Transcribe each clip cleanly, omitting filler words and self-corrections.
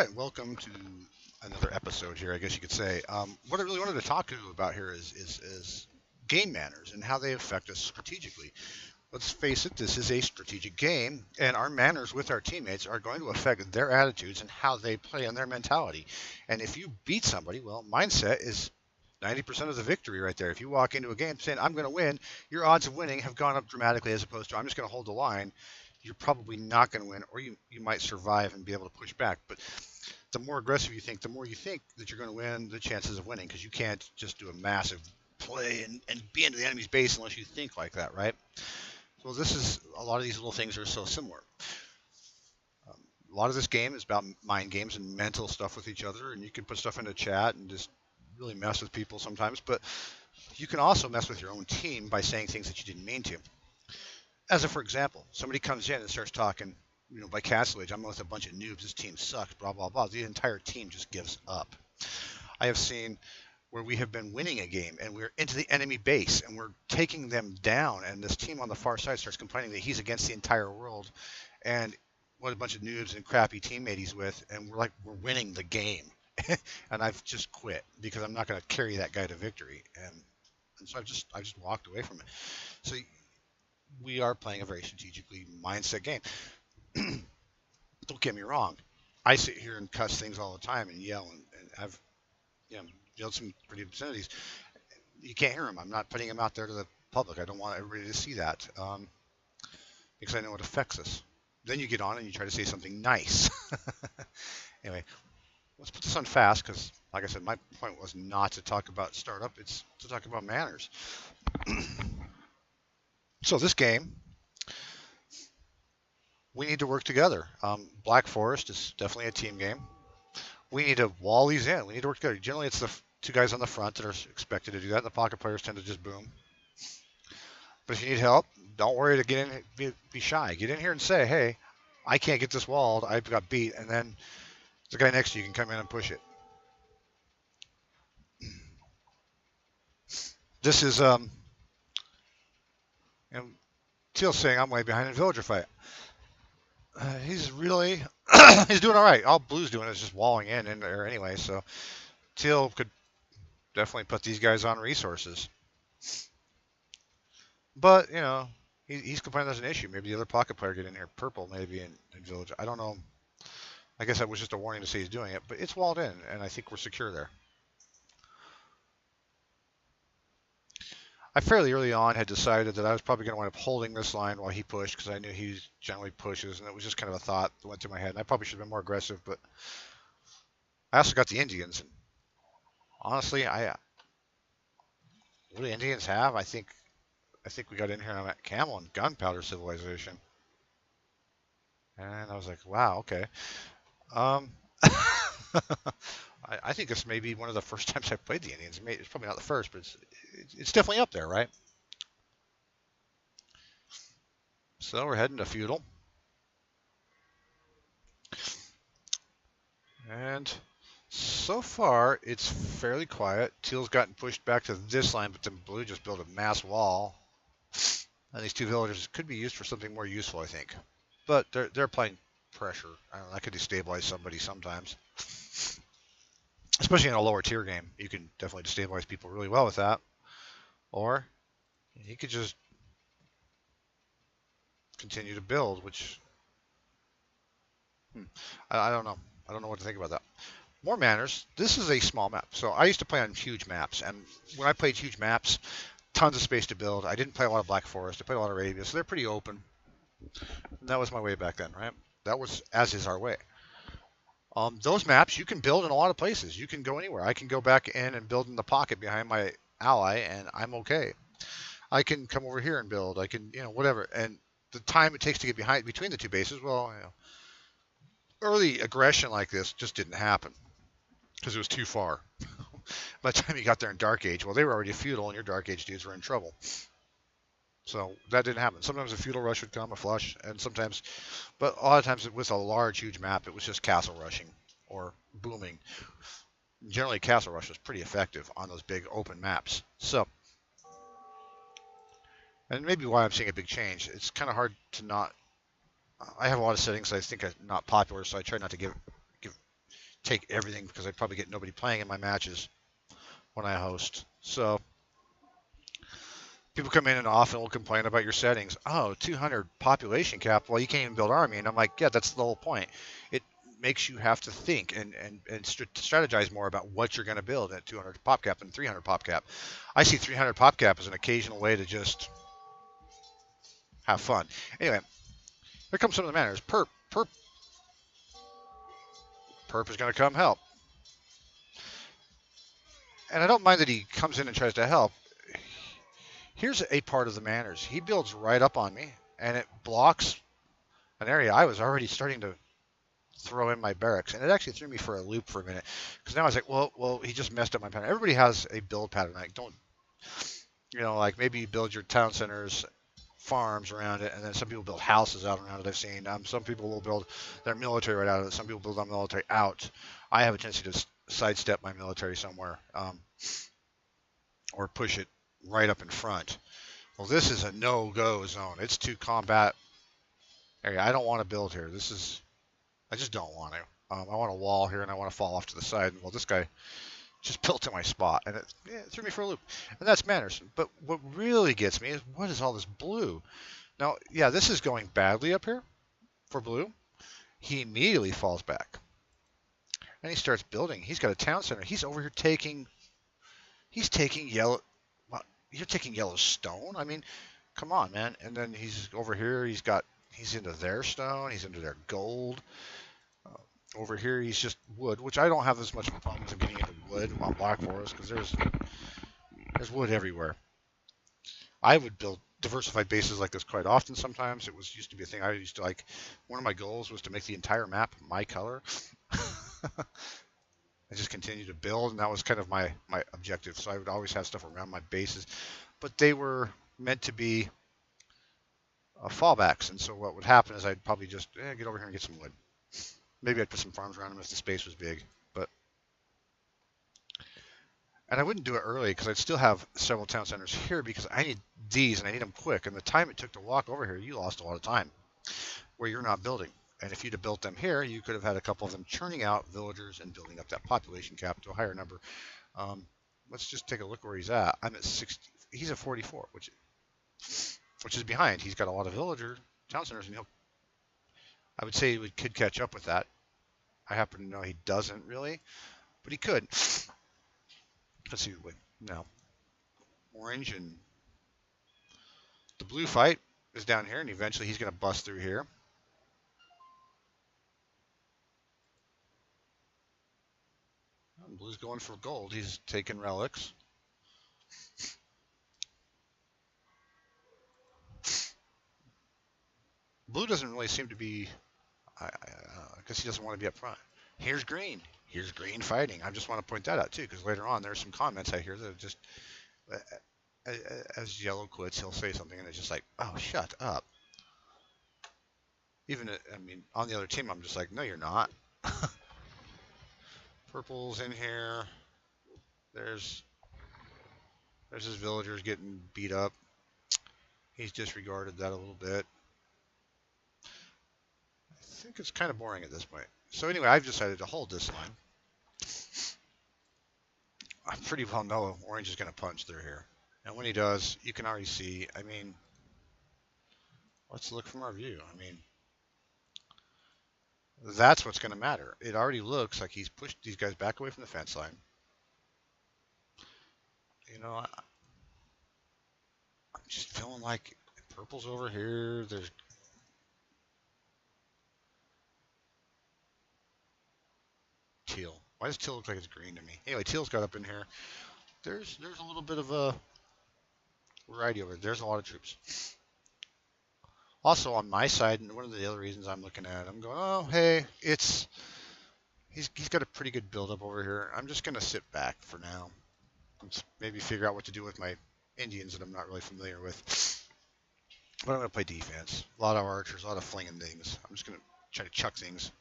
right, welcome to another episode here. I guess you could say. What I really wanted to talk to you about here is game manners and how they affect us strategically. Let's face it, this is a strategic game, and our manners with our teammates are going to affect their attitudes and how they play and their mentality. And if you beat somebody, well, mindset is 90% of the victory right there. If you walk into a game saying, I'm going to win, your odds of winning have gone up dramatically as opposed to, I'm just going to hold the line. You're probably not going to win, or you might survive and be able to push back. But the more aggressive you think, the more you think that you're going to win, the chances of winning, because you can't just do a massive play and be into the enemy's base unless you think like that, right? So this is a lot of these little things are so similar. Um, a lot of this game is about mind games and mental stuff with each other, and you can put stuff into chat and just really mess with people sometimes. But you can also mess with your own team by saying things that you didn't mean to. As a for example, somebody comes in and starts talking, by Castle Age, I'm with a bunch of noobs. This team sucks. Blah blah blah. The entire team just gives up. I have seen where we have been winning a game and we're into the enemy base and we're taking them down, and this team on the far side starts complaining that he's against the entire world and what a bunch of noobs and crappy teammate he's with, and we're winning the game. And I've just quit because I'm not going to carry that guy to victory, and so I just walked away from it. So we are playing a very strategically mindset game. Don't get me wrong, I sit here and cuss things all the time and yell, and I've yelled some pretty obscenities. You can't hear them. I'm not putting them out there to the public. I don't want everybody to see that, because I know it affects us. Then you get on and you try to say something nice. Anyway, let's put this on fast because, like I said, my point was not to talk about startup. It's to talk about manners. So this game, we need to work together. Black Forest is definitely a team game. We need to wall these in. We need to work together. Generally, it's the two guys on the front that are expected to do that. And the pocket players tend to just boom. But if you need help, don't worry to get in. Be shy. Get in here and say, "Hey, I can't get this walled. I've got beat." And then the guy next to you can come in and push it. This is Teal saying I'm way behind in Villager fight. He's really he's doing all right. All Blue's doing is just walling in there anyway. So Teal could definitely put these guys on resources. But he's complaining there's an issue. Maybe the other pocket player get in here. Purple maybe in Village. I don't know. I guess that was just a warning to say he's doing it. But it's walled in, and I think we're secure there. I fairly early on had decided that I was probably going to wind up holding this line while he pushed, because I knew he generally pushes, and it was just kind of a thought that went through my head. And I probably should have been more aggressive, but I also got the Indians. And honestly, what do Indians have? I think we got in here and I'm at Camel and Gunpowder Civilization. And I was like, wow, okay. I think this may be one of the first times I've played the Indians. It's probably not the first, but it's definitely up there, right? So we're heading to feudal. And so far, it's fairly quiet. Teal's gotten pushed back to this line, but then Blue just built a mass wall. And these two villagers could be used for something more useful, I think. But they're applying pressure. I don't know, that could destabilize somebody sometimes. Especially in a lower tier game, you can definitely destabilize people really well with that. Or he could just continue to build, which I don't know. I don't know what to think about that. More manners. This is a small map. So I used to play on huge maps, and when I played huge maps, tons of space to build. I didn't play a lot of Black Forest. I played a lot of Arabia, so they're pretty open. And that was my way back then, right? That was as is our way. Those maps you can build in a lot of places. You can go anywhere. I can go back in and build in the pocket behind my ally, and I'm okay. I can come over here and build. I can, whatever. And the time it takes to get behind between the two bases, well, early aggression like this just didn't happen because it was too far. By the time you got there in Dark Age, well, they were already feudal, and your Dark Age dudes were in trouble. So that didn't happen. Sometimes a feudal rush would come, a flush, and sometimes, but a lot of times with a large, huge map, it was just castle rushing or booming. Generally, castle rush was pretty effective on those big open maps. So, and maybe why I'm seeing a big change. It's kind of hard to not. I have a lot of settings I think are not popular, so I try not to give take everything because I'd probably get nobody playing in my matches when I host. So people come in and often will complain about your settings. Oh, 200 population cap. Well, you can't even build army. And I'm like, yeah, that's the whole point. It makes you have to think and strategize more about what you're going to build at 200 pop cap and 300 pop cap. I see 300 pop cap as an occasional way to just have fun. Anyway, here comes some of the manners. Perp is going to come help. And I don't mind that he comes in and tries to help. Here's a part of the manners. He builds right up on me, and it blocks an area I was already starting to throw in my barracks, and it actually threw me for a loop for a minute, because now I was like, well, he just messed up my pattern. Everybody has a build pattern. Like, don't, like maybe you build your town centers, farms around it, and then some people build houses out around it. I've seen some people will build their military right out of it. Some people build their military out. I have a tendency to sidestep my military somewhere, or push it right up in front. Well, this is a no-go zone. It's to combat area. I don't want to build here. I just don't want to. I want a wall here, and I want to fall off to the side. Well, this guy just built in my spot, and it threw me for a loop. And that's manners. But what really gets me is, what is all this blue? Now, yeah, this is going badly up here for blue. He immediately falls back. And he starts building. He's got a town center. He's over here taking yellow. You're taking yellow stone? I mean, come on, man. And then he's over here. He's into their stone. He's into their gold. Over here, he's just wood, which I don't have as much of a problem with getting into wood on Black Forest, because there's wood everywhere. I would build diversified bases like this quite often sometimes. It used to be a thing I used to like. One of my goals was to make the entire map my color. I just continued to build, and that was kind of my objective. So I would always have stuff around my bases, but they were meant to be fallbacks. And so what would happen is I'd probably just get over here and get some wood. Maybe I'd put some farms around them if the space was big, and I wouldn't do it early because I'd still have several town centers here because I need these and I need them quick. And the time it took to walk over here, you lost a lot of time where you're not building. And if you'd have built them here, you could have had a couple of them churning out villagers and building up that population cap to a higher number. Let's just take a look where he's at. I'm at 60. He's at 44, which is behind. He's got a lot of villager town centers, and I would say he could catch up with that. I happen to know he doesn't really, but he could. Let's see. No. Orange and the blue fight is down here, and eventually he's going to bust through here. Blue's going for gold. He's taking relics. Blue doesn't really seem to be... I guess he doesn't want to be up front. Here's green. Here's green fighting. I just want to point that out, too, because later on there's some comments I hear that are just... As yellow quits, he'll say something, and it's just like, oh, shut up. Even, on the other team, I'm just like, no, you're not. Purple's in here. There's his villagers getting beat up. He's disregarded that a little bit. I think it's kind of boring at this point. So anyway, I've decided to hold this line. I pretty well know Orange is going to punch through here. And when he does, you can already see, let's look from our view. That's what's going to matter. It already looks like he's pushed these guys back away from the fence line. I'm just feeling like purple's over here. There's teal. Why does teal look like it's green to me? Anyway, teal's got up in here. There's a little bit of a variety over there. There's a lot of troops. Also on my side, and one of the other reasons I'm looking at it, I'm going, oh, hey, he's got a pretty good build-up over here. I'm just going to sit back for now. Maybe figure out what to do with my Indians that I'm not really familiar with. But I'm going to play defense. A lot of archers, a lot of flinging things. I'm just going to try to chuck things.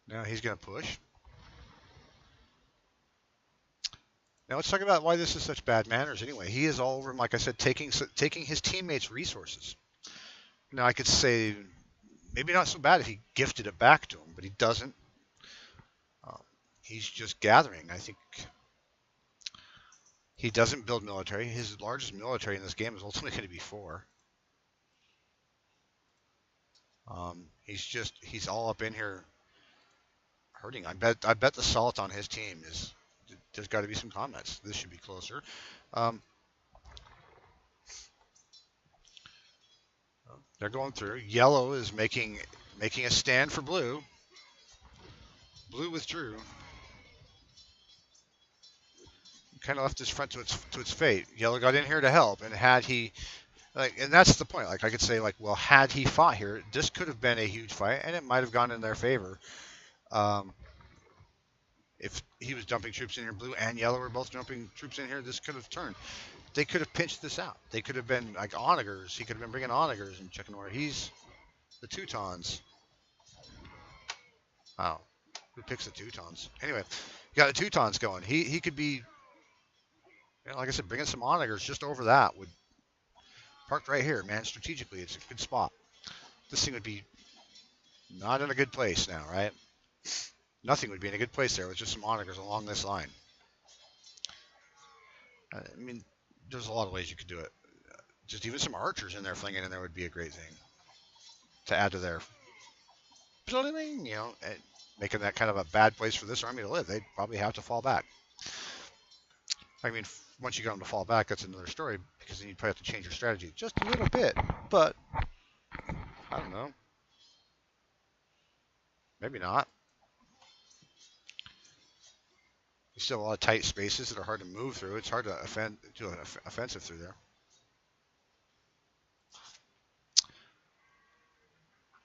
Now he's going to push. Now let's talk about why this is such bad manners anyway. He is all over, like I said, taking his teammates' resources. Now I could say maybe not so bad if he gifted it back to him, but he doesn't. Um, he's just gathering. I think he doesn't build military. His largest military in this game is ultimately going to be 4. He's all up in here hurting. I bet the salt on his team is there's got to be some comments. This should be closer. Um, they're going through. Yellow is making a stand for blue. Blue withdrew. Kind of left his front to its fate. Yellow got in here to help, and had he and that's the point. Like I could say, well, had he fought here, this could have been a huge fight, and it might have gone in their favor. If he was dumping troops in here, blue and yellow were both dumping troops in here, this could have turned. They could have pinched this out. They could have been like onagers. He could have been bringing onagers and checking where he's the Teutons. Wow, who picks the Teutons? Anyway, you got the Teutons going. He could be, like I said, bringing some onagers just over that would parked right here, man. Strategically, it's a good spot. This thing would be not in a good place now, right? Nothing would be in a good place there with just some onagers along this line. I mean, there's a lot of ways you could do it. Just even some archers in there flinging in there would be a great thing to add to their, and making that kind of a bad place for this army to live. They'd probably have to fall back. I mean, once you get them to fall back, that's another story, because then you'd probably have to change your strategy just a little bit. But I don't know. Maybe not. You still have a lot of tight spaces that are hard to move through. It's hard to do an offensive through there.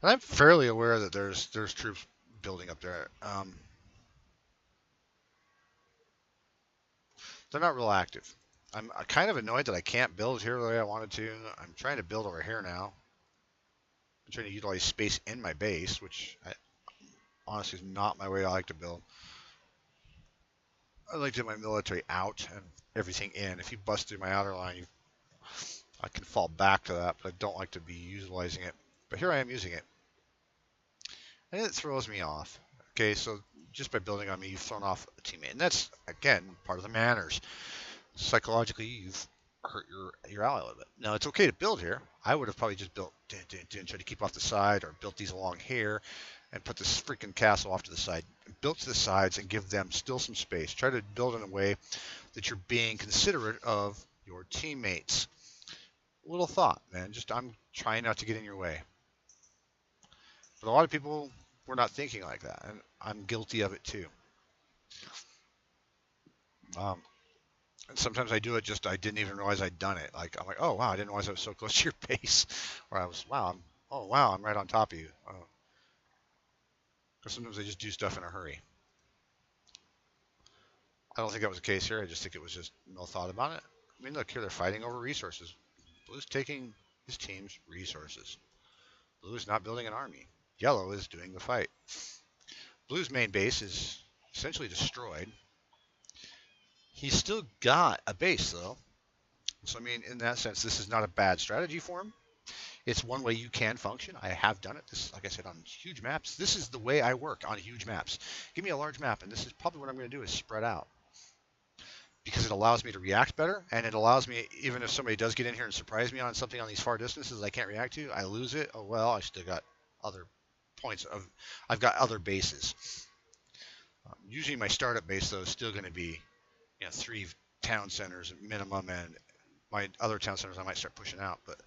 And I'm fairly aware that there's troops building up there. They're not real active. I'm kind of annoyed that I can't build here the way I wanted to. I'm trying to build over here now. I'm trying to utilize space in my base, which honestly is not my way I like to build. I like to get my military out and everything in. If you bust through my outer line, I can fall back to that, but I don't like to be utilizing it. But here I am using it. And it throws me off. Okay, so just by building on me, you've thrown off a teammate. And that's, again, part of the manners. Psychologically, you've hurt your ally a little bit. Now, it's okay to build here. I would have probably just built, try to keep off the side, or built these along here, and put this freaking castle off to the side. Built to the sides and give them still some space. Try to build in a way that you're being considerate of your teammates. Little thought, man. Just I'm trying not to get in your way. But a lot of people were not thinking like that, and I'm guilty of it too. And sometimes I do it I didn't even realize I'd done it. Like I'm like, oh wow, I didn't realize I was so close to your base. Or I was, wow, I'm right on top of you. Because sometimes I just do stuff in a hurry. I don't think that was the case here. I just think it was just no thought about it. I mean, look here, they're fighting over resources. Blue's taking his team's resources. Blue is not building an army. Yellow is doing the fight. Blue's main base is essentially destroyed. He's still got a base, though. So, I mean, in that sense, this is not a bad strategy for him. It's one way you can function. I have done it. This, like I said, on huge maps. This is the way I work on huge maps. Give me a large map, and this is probably what I'm going to do is spread out. Because it allows me to react better, and it allows me, even if somebody does get in here and surprise me on something on these far distances I can't react to, I lose it. Oh, well, I still got other points I've got other bases. Usually my startup base, though, is still going to be 3 town centers at minimum, and my other town centers I might start pushing out, but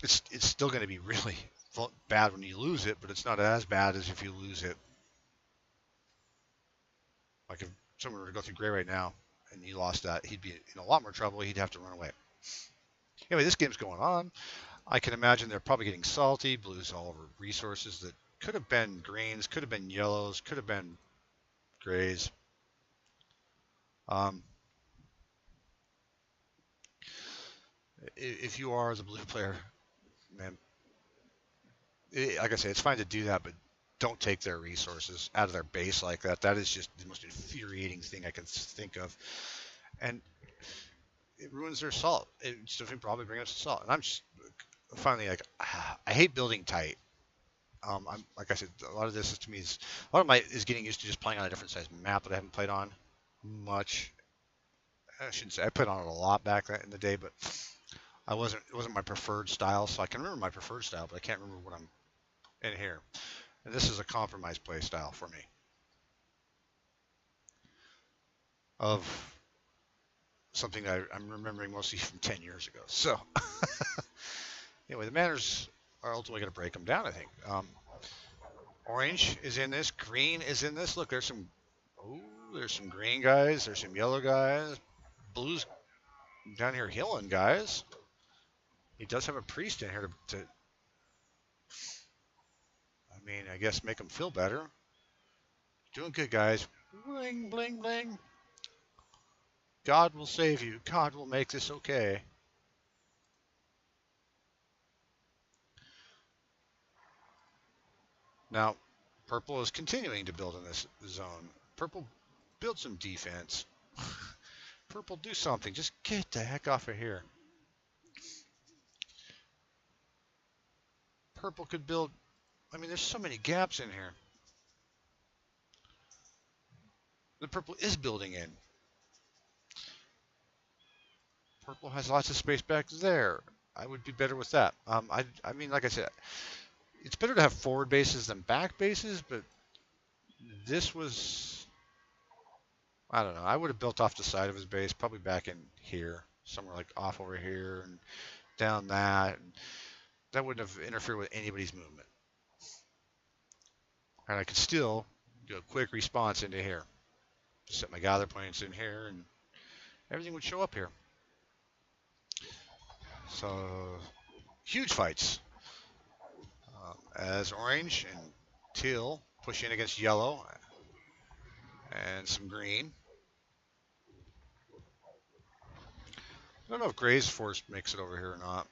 it's still going to be really bad when you lose it, but it's not as bad as if you lose it. Like if someone were to go through gray right now and he lost that, he'd be in a lot more trouble. He'd have to run away. Anyway, this game's going on. I can imagine they're probably getting salty. Blue's all over resources that could have been greens, could have been yellows, could have been grays. If you are as a blue player, man, like I say, it's fine to do that, but don't take their resources out of their base like that. That is just the most infuriating thing I can think of. And it ruins their salt. It's definitely probably bring us salt. And I'm just finally like, I hate building tight. Like I said, a lot of this is to me is a lot of my is getting used to just playing on a different size map that I haven't played on much. I shouldn't say I played on it a lot back in the day, but it wasn't my preferred style. So I can remember my preferred style, but I can't remember what I'm in here. And this is a compromise play style for me of something I'm remembering mostly from 10 years ago. So anyway, the manners are ultimately going to break them down, I think. Orange is in this. Green is in this. Look, there's some. Oh, there's some green guys. There's some yellow guys. Blue's down here healing guys. He does have a priest in here to I mean, I guess make them feel better. Doing good, guys. Bling, bling, bling. God will save you. God will make this okay. Now, purple is continuing to build in this zone. Purple, build some defense. Purple, do something. Just get the heck off of here. Purple could build. I mean, there's so many gaps in here. The purple is building in. Purple has lots of space back there. I would be better with that. I mean, like I said, it's better to have forward bases than back bases, but this was, I don't know. I would have built off the side of his base, probably back in here, somewhere like off over here and down that. And that wouldn't have interfered with anybody's movement. And I could still do a quick response into here. Set my gather points in here, and everything would show up here. So, huge fights. As orange and teal push in against yellow and some green. I don't know if gray's force makes it over here or not.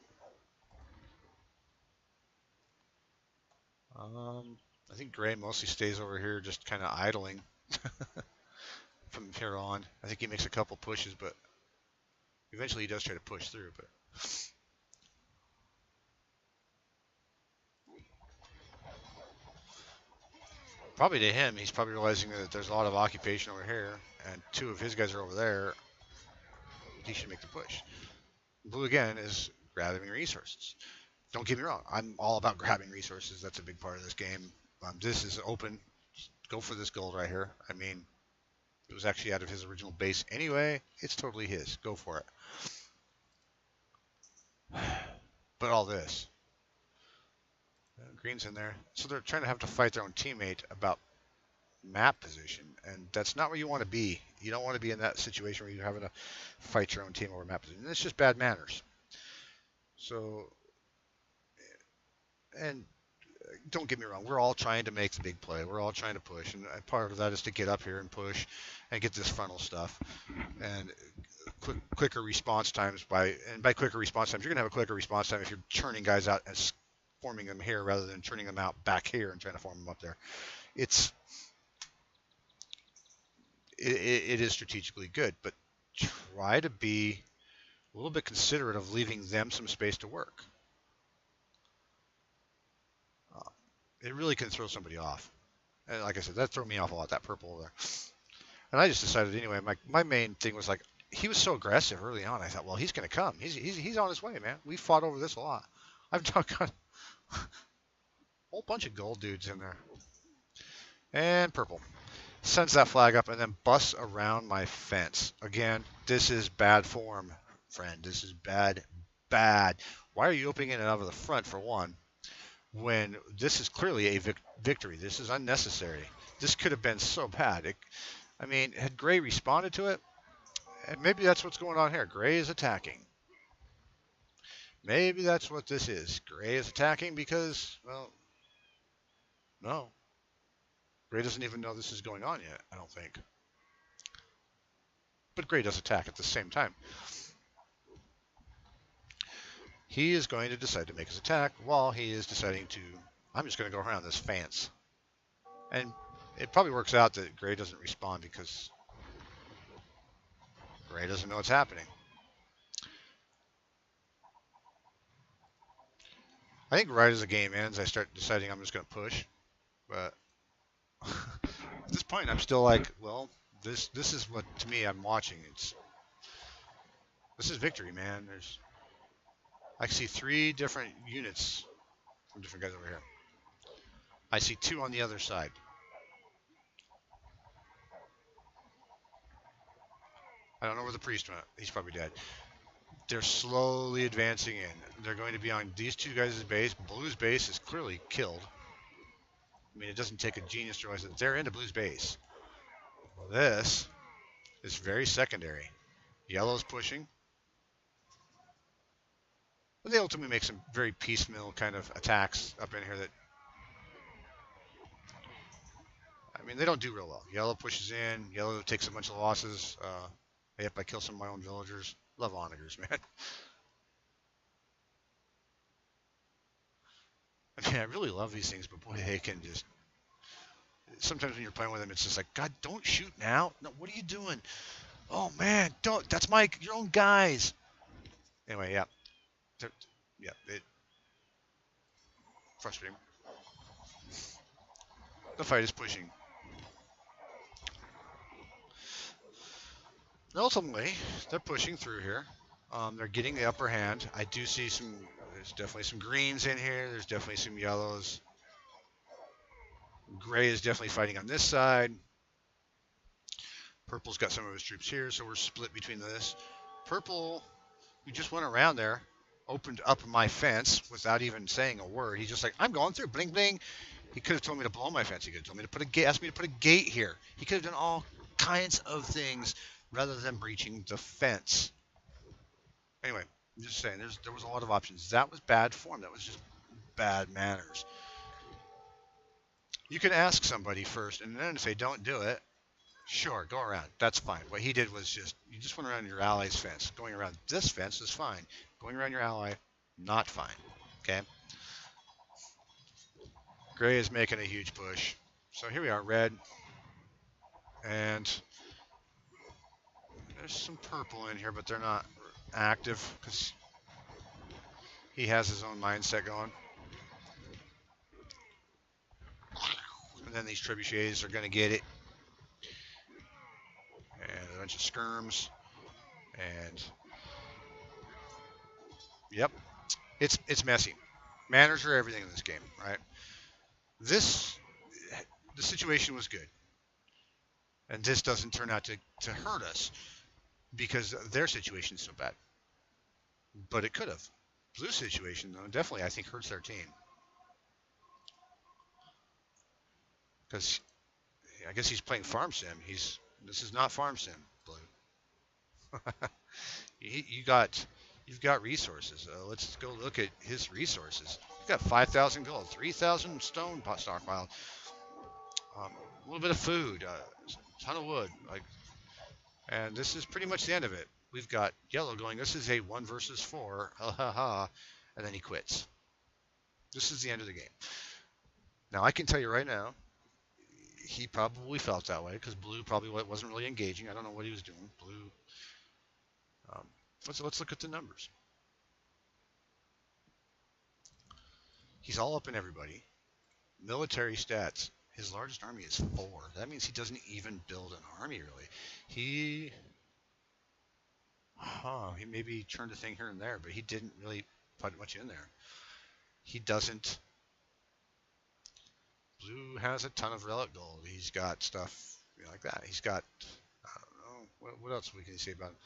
I think gray mostly stays over here just kind of idling from here on. I think he makes a couple pushes, but eventually he does try to push through. But probably to him, he's probably realizing that there's a lot of occupation over here, and two of his guys are over there. He should make the push. Blue, again, is grabbing resources. Don't get me wrong. I'm all about grabbing resources. That's a big part of this game. This is open. Just go for this gold right here. I mean, it was actually out of his original base anyway. It's totally his. Go for it. But all this. Green's in there. So they're trying to have to fight their own teammate about map position, and that's not where you want to be. You don't want to be in that situation where you're having to fight your own team over map position. It's just bad manners. So, and don't get me wrong, we're all trying to make the big play. We're all trying to push, and part of that is to get up here and push and get this frontal stuff. And quicker response times by quicker response times, you're gonna have a quicker response time if you're churning guys out and forming them here rather than churning them out back here and trying to form them up there. It is strategically good, but try to be a little bit considerate of leaving them some space to work. It really can throw somebody off. And like I said, that threw me off a lot, that purple over there. And I just decided anyway, my main thing was like, he was so aggressive early on. I thought, well, he's going to come. He's on his way, man. We fought over this a lot. I've got a whole bunch of gold dudes in there. And purple. Sends that flag up and then busts around my fence. Again, this is bad form, friend. This is bad. Why are you opening it out of the front, for one, when this is clearly a victory? This is unnecessary. This could have been so bad. I mean, had Gray responded to it, and maybe that's what's going on here. Gray is attacking. Maybe that's what this is. Gray is attacking because, well, no. Gray doesn't even know this is going on yet, I don't think. But Gray does attack at the same time. He is going to decide to make his attack while he is deciding to, I'm just going to go around this fence. And it probably works out that Gray doesn't respond because Gray doesn't know what's happening. I think right as the game ends, I start deciding I'm just going to push. But at this point, I'm still like, well, this is what, to me, I'm watching. This is victory, man. I see 3 different units from different guys over here. I see 2 on the other side. I don't know where the priest went. He's probably dead. They're slowly advancing in. They're going to be on these 2 guys' base. Blue's base is clearly killed. I mean, it doesn't take a genius to realize that they're into Blue's base. This is very secondary. Yellow's pushing. But they ultimately make some very piecemeal kind of attacks up in here that, I mean, they don't do real well. Yellow pushes in. Yellow takes a bunch of losses. Yep, I kill some of my own villagers. Love onagers, man. I mean, I really love these things, but boy, they can just... Sometimes when you're playing with them, it's just like, God, don't shoot now. No, what are you doing? Oh, man, don't. That's your own guys. Anyway, yeah. Yeah, it... Frustrating. The fight is pushing. Ultimately, they're pushing through here. They're getting the upper hand. I do see there's definitely some greens in here. There's definitely some yellows. Gray is definitely fighting on this side. Purple's got some of his troops here, so we're split between this. Purple, who just went around there, opened up my fence without even saying a word. He's just like, I'm going through, bling, bling. He could have told me to blow my fence. He could have told me to put a gate, asked me to put a gate here. He could have done all kinds of things rather than breaching the fence. Anyway, I'm just saying, there was a lot of options. That was bad form. That was just bad manners. You can ask somebody first, and then if they don't do it, sure, go around. That's fine. What he did was you just went around your ally's fence. Going around this fence is fine. Going around your ally, not fine. Okay? Gray is making a huge push. So here we are, red. And there's some purple in here, but they're not active because he has his own mindset going. And then these trebuchets are going to get it. And a bunch of skirms. And yep, it's messy. Manners are everything in this game, right? The situation was good. And this doesn't turn out to hurt us because their situation is so bad. But it could have. Blue's situation, though, definitely, I think, hurts their team. Because I guess he's playing Farm Sim. This is not Farm Sim, Blue. You've got resources. Let's go look at his resources. He's got 5,000 gold, 3,000 stone stockpile, a little bit of food, a ton of wood. And this is pretty much the end of it. We've got yellow going, this is a 1 versus 4, and then he quits. This is the end of the game. Now, I can tell you right now, he probably felt that way because Blue probably wasn't really engaging. I don't know what he was doing. Blue. Let's look at the numbers. He's all up in everybody. Military stats. His largest army is 4. That means he doesn't even build an army, really. He maybe turned a thing here and there, but he didn't really put much in there. He doesn't. Blue has a ton of relic gold. He's got stuff like that. He's got, I don't know, what else we can say about him?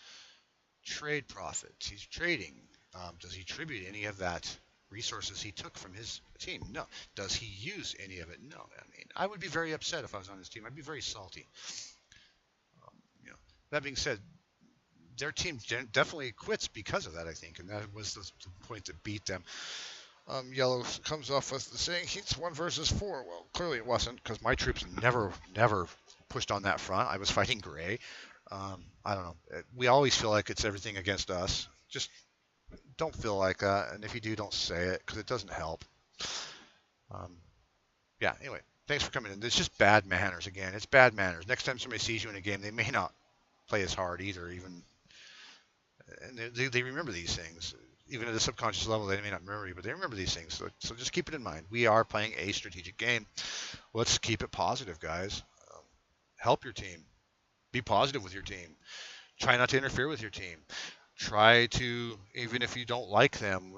Trade profits. He's trading. Does he tribute any of that resources he took from his team? No. Does he use any of it? No. I mean, I would be very upset if I was on his team. I'd be very salty. That being said, their team definitely quits because of that, I think, and that was the point that beat them. Yellow comes off with the saying it's 1 versus 4. Well, clearly it wasn't because my troops never pushed on that front. I was fighting Gray. I don't know. We always feel like it's everything against us. Just don't feel like that, and if you do, don't say it because it doesn't help. Yeah. Anyway, thanks for coming in. It's just bad manners again. It's bad manners. Next time somebody sees you in a game, they may not play as hard either. And they remember these things. even at a subconscious level, they may not remember you, but they remember these things. So just keep it in mind. We are playing a strategic game. Let's keep it positive, guys. Help your team. Be positive with your team. Try not to interfere with your team. Try to, even if you don't like them,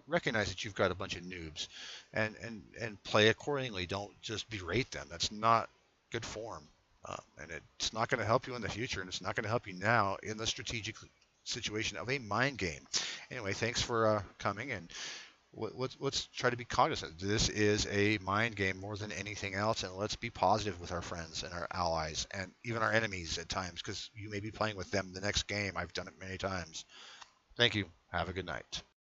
recognize that you've got a bunch of noobs, and play accordingly. Don't just berate them. That's not good form, and it's not going to help you in the future, and it's not going to help you now in the strategic situation of a mind game. Anyway, thanks for coming, and let's try to be cognizant. This is a mind game more than anything else, and let's be positive with our friends and our allies and even our enemies at times, because you may be playing with them the next game. I've done it many times. Thank you. Have a good night.